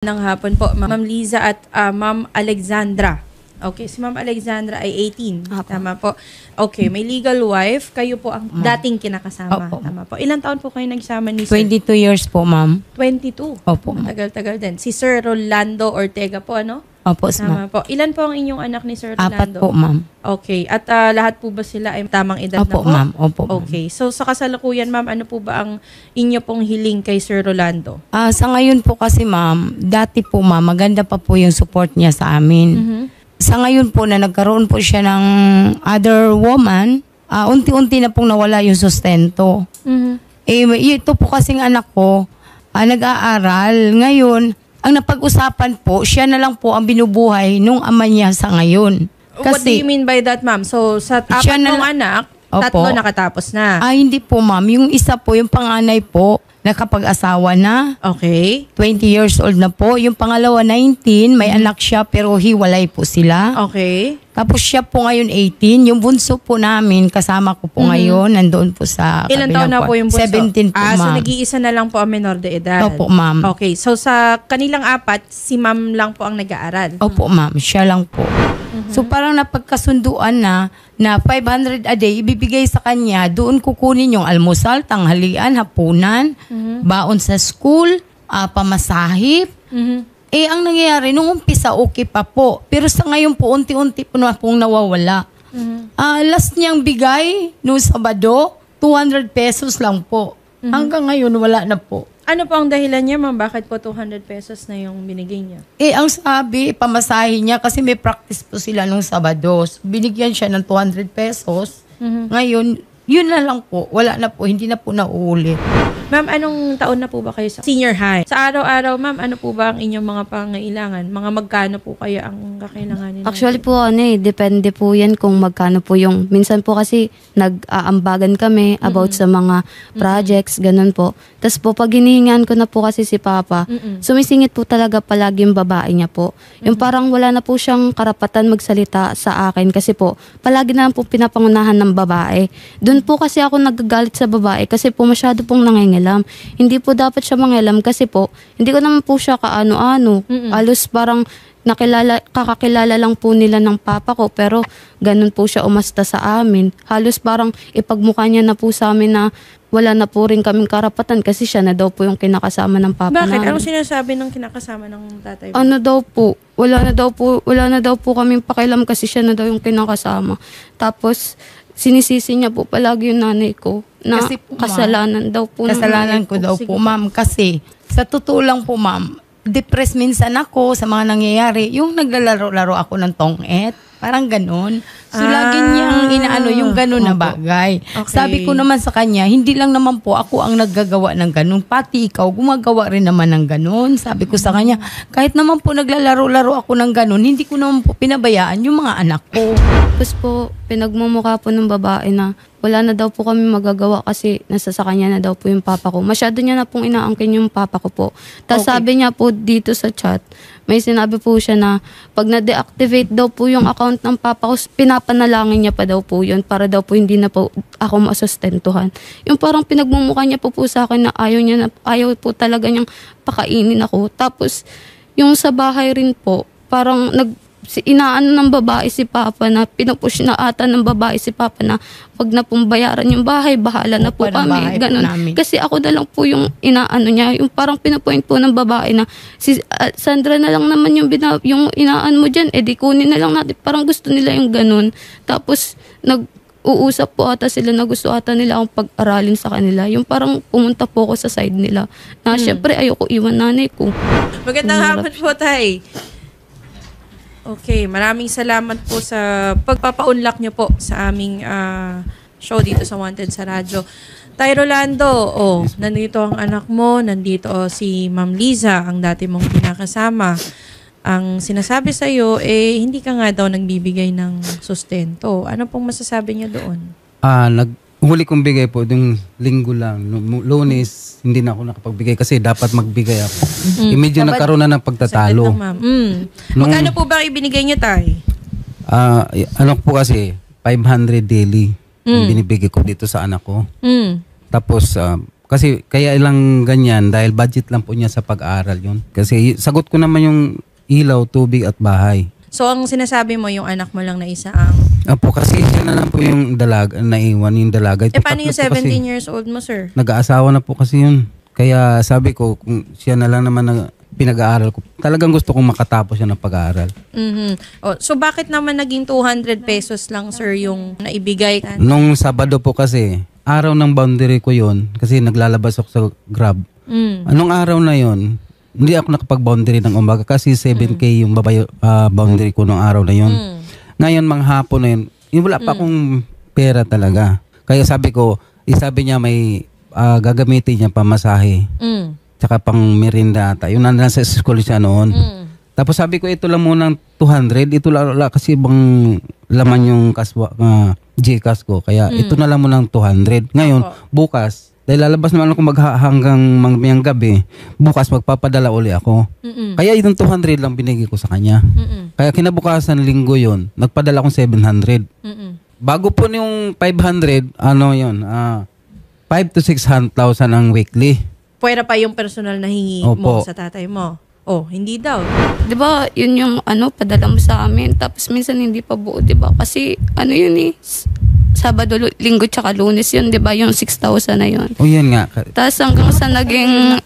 Ng hapon po, Ma'am Liza at Ma'am Alexandra. Okay, si Ma'am Alexandra ay 18. Apo. Tama po. Okay, may legal wife. Kayo po ang dating kinakasama. Opo. Tama po. Ilang taon po kayo nagsama ni Sir? 22 years po, ma'am. 22. Opo. Tagal-tagal din. Si Sir Rolando Ortega po, ano? Opo, Tama ma'am. po. Ilan po ang inyong anak ni Sir 4 Rolando? po, ma'am. Okay. At lahat po ba sila ay tamang edad Opo, na po? ma'am. Opo, ma'am. Okay. So, sa kasalukuyan, ma'am, ano po ba ang inyo pong hiling kay Sir Rolando? Sa ngayon po kasi, ma'am, dati po, ma'am, maganda pa po yung support niya sa amin. Mhm. Sa ngayon po na nagkaroon po siya ng other woman, unti-unti na pong nawala yung sustento. Mhm. Ito po kasing anak ko, nag-aaral. Ngayon, ang napag-usapan po, siya na lang po ang binubuhay nung ama niya sa ngayon. What do you mean by that, ma'am? So, sa Siya apat na mong lang- anak, Opo. tatlo nakatapos na. Hindi po, ma'am. Yung isa po, yung panganay po, nakapag-asawa na. Okay. 20 years old na po. Yung pangalawa, 19. May anak siya pero hiwalay po sila. Okay. Tapos siya po ngayon 18. Yung bunso po namin, kasama ko po ngayon, nandoon po sa Ilan kabilang taon na po yung bunso? 17 po, So ma'am. nag-iisa na lang po ang menor de edad. Opo, ma'am. Okay. So, sa kanilang apat, si ma'am lang po ang nag-aaral. Opo, ma'am. Siya lang po. So parang napagkasunduan na 500 a day, ibibigay sa kanya, doon kukunin yung almusal, tanghalian, hapunan, baon sa school, pamasahe. Mhm. Ang nangyayari, nung umpisa, okay pa po. Pero sa ngayon po, unti-unti po na pong nawawala. Last niyang bigay, nung Sabado, 200 pesos lang po. Hanggang ngayon, wala na po. Ano po ang dahilan niya, ma'am? Bakit po 200 pesos na yung binigay niya? Ang sabi, pamasahe niya, kasi may practice po sila nung Sabado. So, binigyan siya ng 200 pesos. Ngayon, yun na lang po. Wala na po, hindi na po nauulit. Ma'am, anong taon na po ba kayo sa senior high? Sa araw-araw, ma'am, ano po ba ang inyong mga pangailangan? Mga magkano po kaya ang kakailanganin? Actually po, depende po yan kung magkano po yung, minsan po kasi nag-aambagan kami about sa mga projects, ganun po. Tapos po, pag hinihingan ko na po kasi si Papa, sumisingit po talaga palagi yung babae niya po. Yung parang wala na po siyang karapatan magsalita sa akin kasi po, palagi na lang po pinapangunahan ng babae. Doon po kasi ako nagagalit sa babae kasi po masyado pong nangingilam. Hindi po dapat siya mangilam kasi po, hindi ko naman po siya kaano-ano. Alos parang kakakilala lang po nila ng papa ko pero ganun po siya umasta sa amin. Halos parang ipagmukha niya na po sa amin na wala na po rin kaming karapatan kasi siya na daw po yung kinakasama ng papa Bakit? namin. Anong sinasabi ng kinakasama ng tatay mo? Ano daw po, wala na daw po kaming pakialam kasi siya na daw yung kinakasama. Tapos sinisisi niya po palagi yung nanay ko na Kasi po, ma'am, kasalanan daw po. ng Kasalanan nanay ko daw po, ma'am. Kasi sa totoo lang po, ma'am, depressed minsan ako sa mga nangyayari. Yung naglalaro-laro ako ng tong-et. Parang ganun. So, lagi niyang inaano yung ganun na bagay. Okay. Sabi ko naman sa kanya, hindi lang naman po ako ang naggagawa ng ganun. Pati ikaw, gumagawa rin naman ng ganun. Sabi ko sa kanya, kahit naman po naglalaro-laro ako ng ganun, hindi ko naman po pinabayaan yung mga anak ko. Tapos po, pinagmumukha po ng babae na wala na daw po kami magagawa kasi nasa sa kanya na daw po yung papa ko. Masyado niya na pong inaangkin yung papa ko po. Tapos Okay. sabi niya po dito sa chat, may sinabi po siya na pag na-deactivate daw po yung account ng papa ko, pinapanalangin niya pa daw po yun para daw po hindi na po ako masustentuhan. Yung parang pinagmumukha niya po sa akin na ayaw po talaga niyang pakainin ako. Tapos yung sa bahay rin po, parang inaano ng babae si Papa na pinupush na ata ng babae si Papa na wag na pong bayaran yung bahay, bahala na po Parang bahay kami. po Ganun. namin. Kasi ako na lang po yung inaano niya, yung parang pinupoint po ng babae na si Sandra na lang naman yung inaan mo dyan, di kunin na lang natin. Parang gusto nila yung ganun. Tapos uusap po ata sila na gusto ata nila akong pag-aralin sa kanila. Yung parang pumunta po ako sa side nila na syempre ayoko iwan nanay ko. Magandang hapon po, Tay. Okay, maraming salamat po sa pagpapaunlak niyo po sa aming show dito sa Wanted sa Radyo. Tay Rolando, nandito ang anak mo, nandito si Ma'am Liza, ang dati mong pinakasama. Ang sinasabi sa iyo, hindi ka nga daw nagbibigay ng sustento. Ano pong masasabi niyo doon? Huli kong bigay po, yung linggo lang. Lunes, hindi na ako nakapagbigay kasi dapat magbigay ako. Medyo nagkaroon na ng pagtatalo. Saglit lang, ma'am. Magkano po ba ibinigay niyo, Tay? Ano po kasi, 500 daily ang binibigay ko dito sa anak ko. Tapos, Kasi kaya ilang ganyan dahil budget lang po niya sa pag-aaral yun. Kasi sagot ko naman yung ilaw, tubig at bahay. So, ang sinasabi mo, yung anak mo lang na isa ang... Opo, kasi siya na lang po yung dalaga, naiwan yung dalaga. paano yung 17 years old mo, sir? Nag-aasawa na po kasi yun. Kaya sabi ko, kung siya na lang naman na pinag-aaral ko, talagang gusto kong makatapos siya ng pag-aaral. So, bakit naman naging 200 pesos lang, sir, yung naibigay? Nung Sabado po kasi, araw ng boundary ko yun, kasi naglalabas ako sa Grab. Anong araw na yun, hindi ako nakapag-boundary ng umaga kasi 7K yung boundary ko nung araw na yun. Ngayon, manghapon na yun, wala pa akong pera talaga. Kaya sabi ko, sabi niya may gagamitin niya pamasahe. Tsaka pang merinda ata. Yun nasa school siya noon. Tapos sabi ko, ito lang munang 200. Ito lang kasi bang laman yung Gcash ko. Kaya ito na lang munang 200. Ngayon, bukas, dahil lalabas naman ako hanggang mamayang gabi, bukas magpapadala uli ako. Kaya itong 200 lang binigay ko sa kanya. Kaya kinabukasan linggo yun, nagpadala akong 700. Bago po yung 500, 5 to 600,000 ang weekly. Pwera pa yung personal na hingi mo sa tatay mo. Oh, hindi daw. 'Di ba? Yun yung padala mo sa amin. Tapos minsan hindi pa buo, 'di ba? Kasi yun Sabado, Linggo tsaka Lunes yun, 'di ba? Yung 6,000 na yun. O yan nga. Tapos hanggang sa naging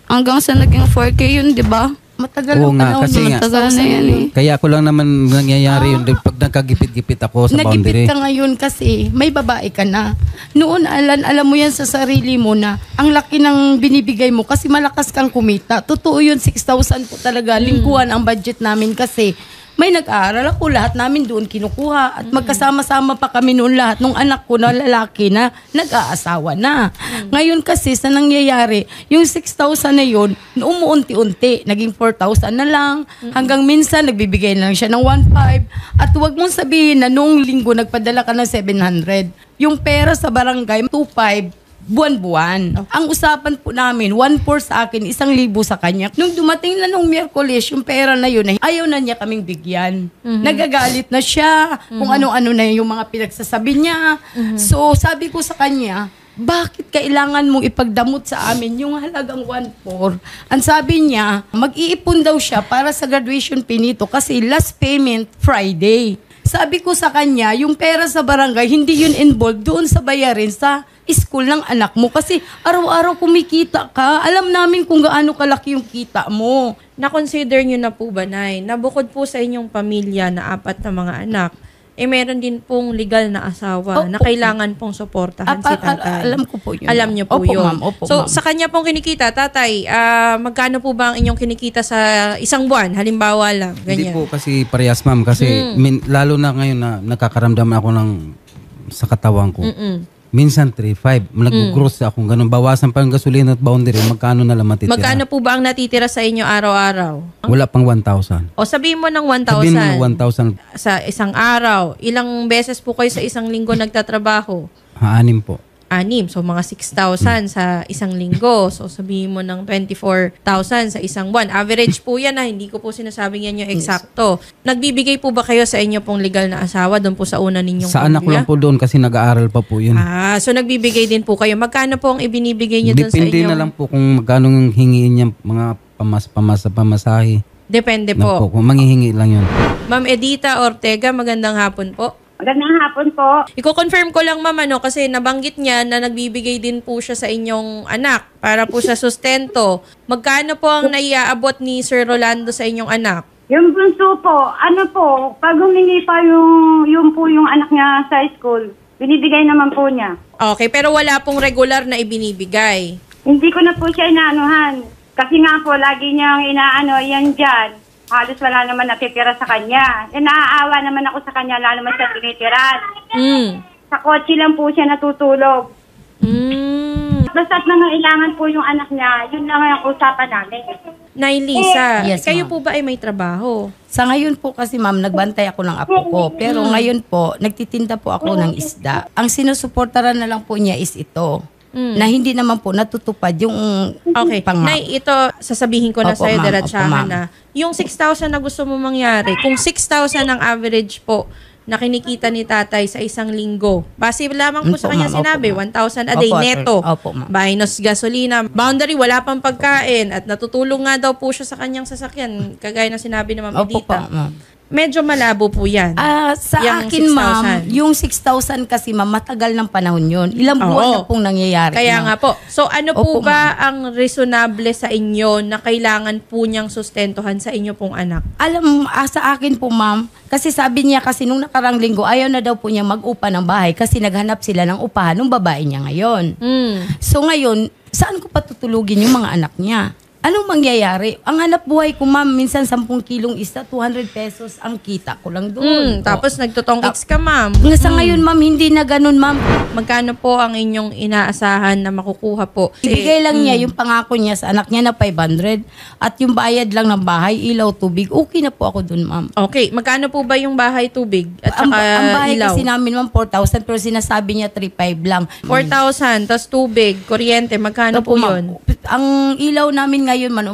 4K yun, 'di ba? Matagal Oo nga, kasi nga. Matagal na yan eh. Kaya ako lang naman nangyayari yun pag nagkagipit-gipit ako sa boundary. Nagipit ka ngayon kasi may babae ka na. Noon, alam mo yan sa sarili mo na ang laki ng binibigay mo kasi malakas kang kumita. Totoo yun, 6,000 po talaga. Lingguhan ang budget namin kasi may nag-aaral ako, lahat namin doon kinukuha at magkasama-sama pa kami noon lahat nung anak ko na lalaki na nag-aasawa na. Ngayon kasi sa nangyayari, yung 6,000 na yun, umuunti-unti, naging 4,000 na lang, hanggang minsan nagbibigay na lang siya ng 1,500 at huwag mong sabihin na noong linggo nagpadala ka ng 700. Yung pera sa barangay, 2,500. Buwan-buwan. Ang usapan po namin, 1,400 sa akin, 1,000 sa kanya. Nung dumating na nung Miyerkules, yung pera na yun, ayaw na niya kaming bigyan. Nagagalit na siya, kung ano-ano na yung mga pinagsasabi niya. So, sabi ko sa kanya, bakit kailangan mong ipagdamot sa amin yung halagang 1,400? Ang sabi niya, mag-iipon daw siya para sa graduation fee nito kasi last payment Friday. Sabi ko sa kanya, yung pera sa barangay, hindi yun involved doon sa bayarin sa school ng anak mo. Kasi araw-araw kumikita ka. Alam namin kung gaano kalaki yung kita mo. Na-consider nyo na po ba, Nay, na bukod po sa inyong pamilya na 4 na mga anak, meron din pong legal na asawa na kailangan pong suportahan si tatay. Alam ko po yun. Alam nyo po Opo, yun. ma'am. Opo, So, ma'am. sa kanya pong kinikita, tatay, magkano po ba ang inyong kinikita sa isang buwan? Halimbawa lang, Hindi ganyan. po kasi parehas, ma'am. Kasi lalo na ngayon na nakakaramdaman ako sa katawan ko. Minsan 3,500. Nag-gross ako. Ganun. Bawasan pa ang gasolina at boundary. Magkano na lang matitira? Magkano po ba ang natitira sa inyo araw-araw? Wala pang 1,000. O sabihin mo ng 1,000. Sabihin mo 1,000. Sa isang araw. Ilang beses po kayo sa isang linggo nagtatrabaho? 6 po. 6. So, mga 6,000 sa isang linggo. So, sabihin mo ng 24,000 sa isang buwan. Average po yan hindi ko po sinasabing yan yung eksakto. Nagbibigay po ba kayo sa inyo pong legal na asawa doon po sa una ninyong Sa anak ko lang po doon kasi nag-aaral pa po yun. So nagbibigay din po kayo. Magkano po ang ibinibigay niyo doon sa inyong... Depende na lang po kung magkano yung hingiin niya mga pamasahe. Depende Na po. kung manghihingi lang yun. Ma'am Edita Ortega, magandang hapon po. Magandang hapon po. Iko-confirm ko lang, ma'am, kasi nabanggit niya na nagbibigay din po siya sa inyong anak para po sa sustento. Magkano po ang naiaabot ni Sir Rolando sa inyong anak? Yung bunso po, pag humingi pa yung anak niya sa school, binibigay naman po niya. Okay, pero wala pong regular na ibinibigay. Hindi ko na po siya inaanuhan. Kasi nga po, lagi niyang yan dyan. Halos wala naman natitira sa kanya. Naaawa naman ako sa kanya, lalo naman siya tinitiran. Sa kotse lang po siya natutulog. Basta't nangailangan po yung anak niya, yun lang ang usapan namin. Nay Lisa, Yes, kayo ma'am. po ba ay may trabaho? Sa ngayon po kasi ma'am, nagbantay ako ng apo ko. Pero ngayon po, nagtitinda po ako ng isda. Ang sinusuportaran na lang po niya is ito. Na hindi naman po natutupad yung Okay. Nay, ito sasabihin ko na Opo, sa'yo, ma'am. diretsahan Opo, ma'am. na. Yung 6,000 na gusto mo mangyari, kung 6,000 ang average po na kinikita ni tatay sa isang linggo. Base lamang po Opo, sa kanya ma'am. sinabi, Opo, ma'am. 1,000 a day Opo, neto. Opo, ma'am. Minus gasolina. Boundary, wala pang pagkain at natutulong nga daw po siya sa kanyang sasakyan. Kagaya na sinabi ni Ma'am Opo Edita. po, ma'am. Medyo malabo po yan. Sa Yung akin, 6,000. ma'am, yung 6,000 kasi, ma'am, matagal ng panahon yun. Ilang buwan Oo. na pong nangyayari. Kaya ma'am. nga po. So ano po Opo, ba ang reasonable sa inyo na kailangan po niyang sustentuhan sa inyo pong anak? Alam, sa akin po, ma'am, kasi sabi niya kasi nung nakarang linggo, ayaw na daw po niya mag-upa ng bahay kasi naghanap sila ng upahan ng babae niya ngayon. So ngayon, saan ko patutulugin yung mga anak niya? Anong mangyayari? Ang hanap buhay ko, ma'am, minsan 10 kilong isa, 200 pesos ang kita ko lang doon. Tapos nagtutong-its ka, ma'am. Sa ngayon, ma'am, hindi na ganun, ma'am. Magkano po ang inyong inaasahan na makukuha po? Ibigay lang niya yung pangako niya sa anak niya na 500 at yung bayad lang ng bahay, ilaw, tubig. Okay na po ako doon, ma'am. Okay, magkano po ba yung bahay, tubig at saka Ang bahay ilaw? kasi namin, ma'am, 4,000 pero sinasabi niya 3,500 lang. 4,000, tapos tubig, kuryente, magkano po ma'am. yun? Ang ilaw namin ngayon, man,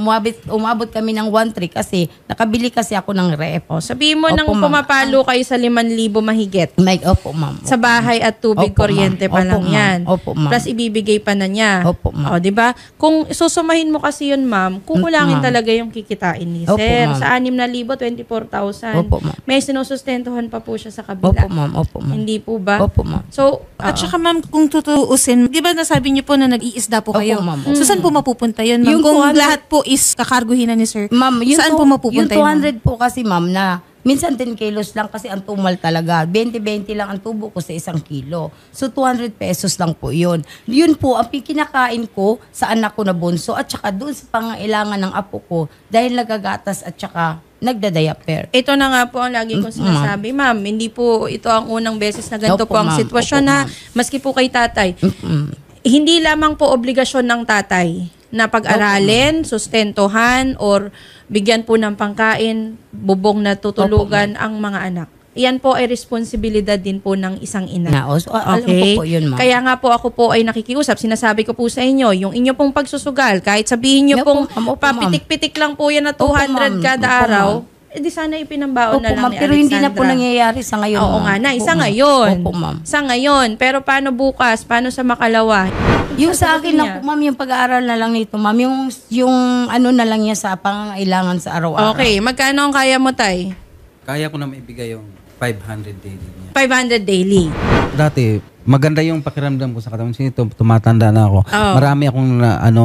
umabot kami ng 1,300 kasi nakabili kasi ako ng ref. Sabihin mo Opo, nang ma'am. pumapalo kayo sa 5,000 mahigit. Opo, ma'am. Sa bahay at tubig, Opo, kuryente ma'am. pa Opo, lang ma'am. yan. Opo, ma'am. Plus ibibigay pa na niya. Opo, ma'am. O, di ba? Kung susumahin mo kasi yun, ma'am, kukulangin Ma'am. talaga yung kikitain ni Opo, sir. ma'am. Sa 6,000, 24,000. Opo, ma'am. May sinusustentuhan pa po siya sa kabila. Opo, ma'am. Opo, ma'am. Hindi po ba? Opo, ma'am. So, At saka ma'am, kung tutuusin, di ba nasabi niyo po na nag-iisda po Opo, kayo? ma'am. So saan po mapupunta yun, ma'am? Yung Kung 200 lahat po is kakarguhin na ni sir, Ma'am, saan po mapupunta yung yun, 200 po kasi, ma'am, na minsan 10 kilos lang kasi ang tumal talaga. 20-20 lang ang tubo ko sa 1 kilo. So, 200 pesos lang po yun. Yun po, ang kinakain ko sa anak ko na bunso at saka doon sa pangailangan ng apo ko dahil nagagatas at saka nagdadayaper. ito na nga po ang lagi kong sinasabi, ma'am. Hindi po ito ang unang beses na ganito Opo, po ang ma'am. sitwasyon Opo, na maski po kay tatay. Hindi lamang po obligasyon ng tatay na pag-aralin, sustentuhan, or bigyan po ng pangkain, bubong na tutulugan ang mga anak. Yan po ay responsibilidad din po ng isang ina. Alam ko po yun, ma'am. Kaya nga po ako po ay nakikiusap. Sinasabi ko po sa inyo, yung inyo pong pagsusugal, kahit sabihin nyo Opo, pong ma'am. Opo, ma'am. papitik-pitik lang po yan na 200 Opo, ma'am. kada Opo, araw, ma'am. di sana ipinambaon Opo, na lang ma'am, ni pero hindi na po Alexandra. nangyayari sa ngayon. Oo ma'am. nga na, Opo, isa ma'am. ngayon. Opo, ma'am. Sa ngayon. Pero paano bukas? Paano sa makalawa? Yung sa akin niya? lang po, ma'am, yung pag-aaral na lang nito, ma'am, yung ano na lang niya sa pangailangan sa araw-araw. Okay, magkano ang kaya mo, Tay? Kaya ko na maibigay yung 500 daily niya. 500 daily. Dati, maganda yung pakiramdam ko sa katawan. Kasi tumatanda na ako. Oh. Marami akong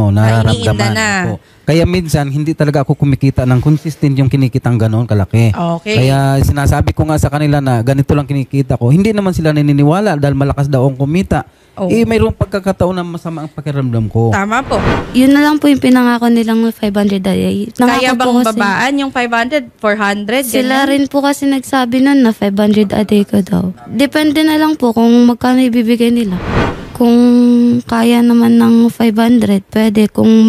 nararamdaman. na. Opo. Kaya minsan, hindi talaga ako kumikita ng consistent yung kinikitang gano'n kalaki. Okay. Kaya sinasabi ko nga sa kanila na ganito lang kinikita ko. Hindi naman sila naniniwala dahil malakas daw akong kumita. Oh. Mayroong pagkakataon na masama ang pakiramdam ko. Tama po. Yun na lang po yung pinangako nilang 500 a day. Kaya Nangako bang po kasi- babaan yung 500, 400? Sila ganyan? rin po kasi nagsabi nun na 500 a day ko daw. Depende na lang po kung magkano ibibigay nila. Kung kaya naman ng 500, pwede. Kung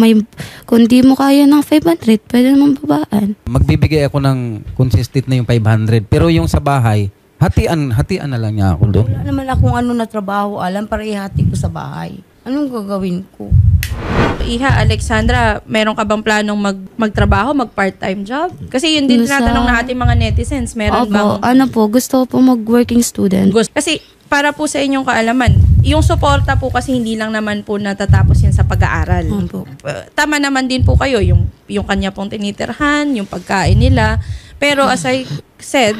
di mo kaya ng 500, pwede naman babaan. Magbibigay ako ng consistent na yung 500. Pero yung sa bahay, hatian na lang niya ako doon. Wala naman akong ano na trabaho, alam, para ihati ko sa bahay. Anong gagawin ko? Iha, Alexandra, meron ka bang planong magtrabaho, mag-part-time job? Kasi yun din tinatanong na ating mga netizens. Meron bang Gusto ko po mag-working student. gusto? Kasi para po sa inyong kaalaman, yung suporta po kasi hindi lang naman po natatapos yan sa pag-aaral. Opo. Tama naman din po kayo, yung kanya pong tinitirhan, yung pagkain nila. Pero as I said,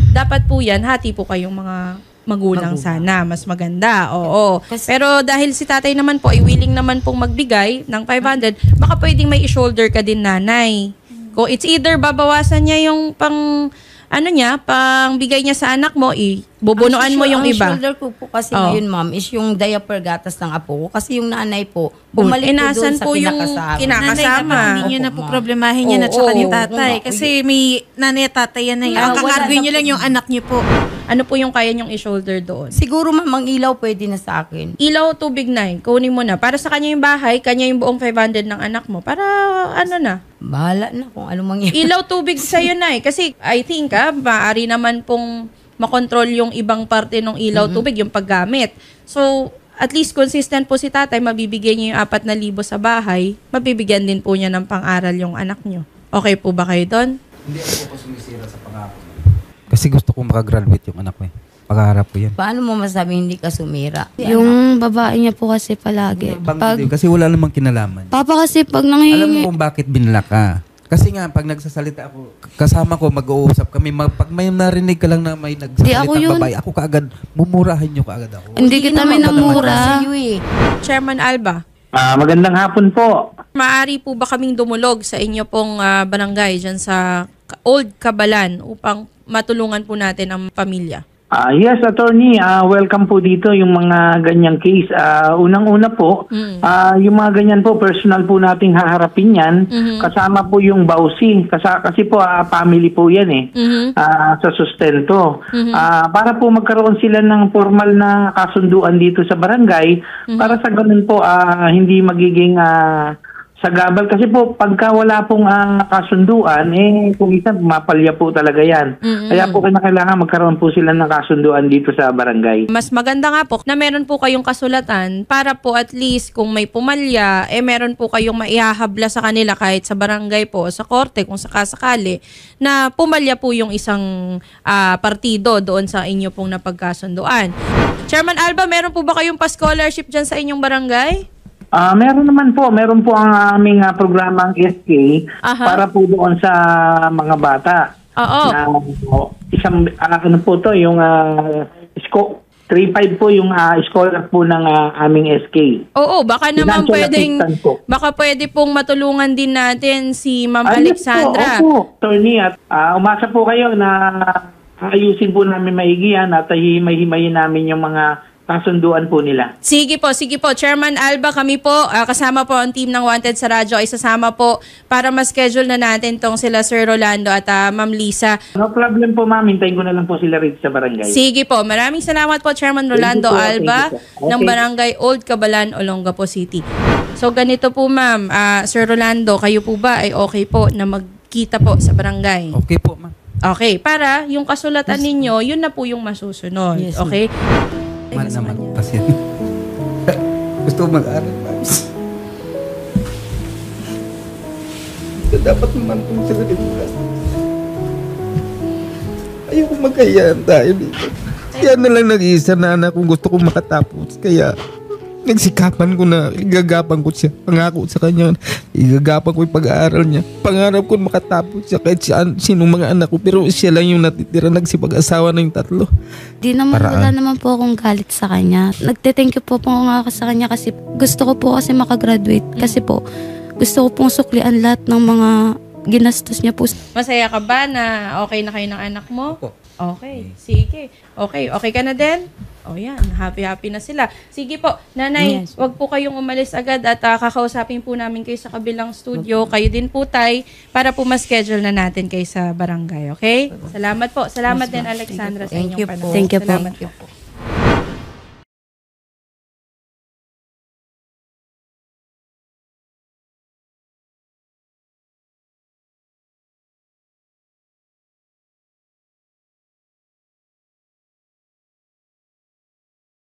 dapat po yan, hati po kayong mga magulang sana. Mas maganda, oo. Pero dahil si tatay naman po ay willing naman pong magbigay ng 500, baka pwedeng may i-shoulder ka din, nanay. Kung it's either babawasan niya yung pang bigay niya sa anak mo, bubunuan mo yung ang iba. shoulder ko po kasi Oh. ngayon, ma'am, is yung diaper gatas ng apo ko. Kasi yung nanay po, bumalik po Inasan doon sa po yung kinakasama. kinakasama. nanay, dapat hindi nyo na po Opo, problemahin yan at Oo, saka ni oo, tatay. oo. Kasi may nanay at tatay yan na yan. Ah, Ang wala kakarguin na nyo po. lang yung anak nyo po. Ano po yung kaya niyong i-shoulder doon? Siguro, ma'am, ang ilaw pwede na sa akin. Ilaw, tubig na kunin mo na. Para sa kanya yung bahay, kanya yung buong 500 ng anak mo. Para Bahala na kung ano mangyayari. ilaw, tubig sa'yo na Kasi I think maaari naman pong makontrol yung ibang parte ng ilaw, tubig, yung paggamit. So, at least consistent po si tatay, mabibigyan niyo yung 4,000 sa bahay, mabibigyan din po niya ng pang-aral yung anak niyo. Okay po ba kayo doon? Hindi ako po sumisira sa pangako. Kasi gusto kong makagraduate yung anak ko eh. Pagharap ko yan. Paano mo masabi hindi ka sumira? Yung babae niya po kasi palagi. Kasi wala namang kinalaman. Papa kasi pag Alam nangihingi, mo kung bakit binala ka. Kasi nga, pag nagsasalita ako, kasama ko, mag-uusap kami, pag may narinig ka lang na may Di, ako nagsasalita yun. babae, ako kaagad, mumurahin nyo kaagad ako. hindi kita minamura. Chairman Alba, Magandang hapon po. maaari po ba kaming dumulog sa inyo pong barangay dyan sa Old Cabalan upang matulungan po natin ang pamilya? Yes, attorney, welcome po dito yung mga ganyang case. Unang-una po, yung mga ganyan po, personal po nating haharapin yan. Kasama po yung bausi. Kasi po, family po yan eh, sa sustento. Para po magkaroon sila ng formal na kasunduan dito sa barangay, para sa ganun po, hindi magiging sagabal. Kasi po, pagka wala pong kasunduan, kung isa, mapalya po talaga yan. Kaya po kailangan magkaroon po sila ng kasunduan dito sa barangay. Mas maganda nga po na meron po kayong kasulatan para po at least kung may pumalya, meron po kayong maihahabla sa kanila kahit sa barangay po o sa korte kung sakasakali na pumalya po yung isang partido doon sa inyo pong napagkasunduan. Chairman Alba, meron po ba kayong pa-scholarship dyan sa inyong barangay? Meron naman po. Meron po ang aming programang SK para po doon sa mga bata. Oo. Na, isang, ano po to, yung 3-5 po yung scholar po ng aming SK. Oo, baka naman Financial assistance po. baka pwede pong matulungan din natin si Ma'am Ayun Alexandra. Po, opo. Attorney, at umasa po kayo na ayusin po namin maigi yan at himay-himayin namin yung mga kasunduan po nila. Sige po. Chairman Alba, kami po, kasama po ang team ng Wanted sa radyo ay sasama po para ma-schedule na natin tong sila Sir Rolando at Ma'am Lisa. No problem po, ma'am. Hintayin ko na lang po sila rito sa barangay. Sige po. Maraming salamat po, Chairman Rolando Thank you po, Alba thank you po. ng Okay. Barangay Old Cabalan, Olongapo City. So ganito po, Ma'am. Sir Rolando, kayo po ba ay okay po na magkita po sa barangay? Okay po, ma'am. Okay, para yung kasulatan ninyo, yun na po yung masusunod. Yes, Okay? Mahal naman kasi gusto ko mag-aral, ma'am. Dapat naman kung sila rin ka. Ayoko magkayaan tayo dito. Yan na lang nag-iisa na anak kung gusto kong makatapos. Kaya nagsikapan ko na igagapan ko siya. Pangako sa kanya, igagapan ko yung pag-aaral niya. Pangarap ko makatapos siya kahit sinong mga anak ko. Pero siya lang yung natitira, nagsipag-asawa na yung 3. Di naman, Paraan. wala naman po akong galit sa kanya. Nagte-thank you po nga ako sa kanya kasi gusto ko po kasi makagraduate. Kasi po, gusto ko pong suklian lahat ng mga ginastos niya po. Masaya ka ba na okay na kayo ng anak mo? Opo. Okay, sige. Okay ka na din? O yan, happy na sila. Sige po, nanay, Yes. wag po kayong umalis agad at kakausapin po namin kayo sa kabilang studio. Kayo din po tay para po ma-schedule na natin kayo sa barangay, okay? Salamat po. Salamat din, Alexandra, sa Thank inyong you po. panahon. Thank you po. Salamat po.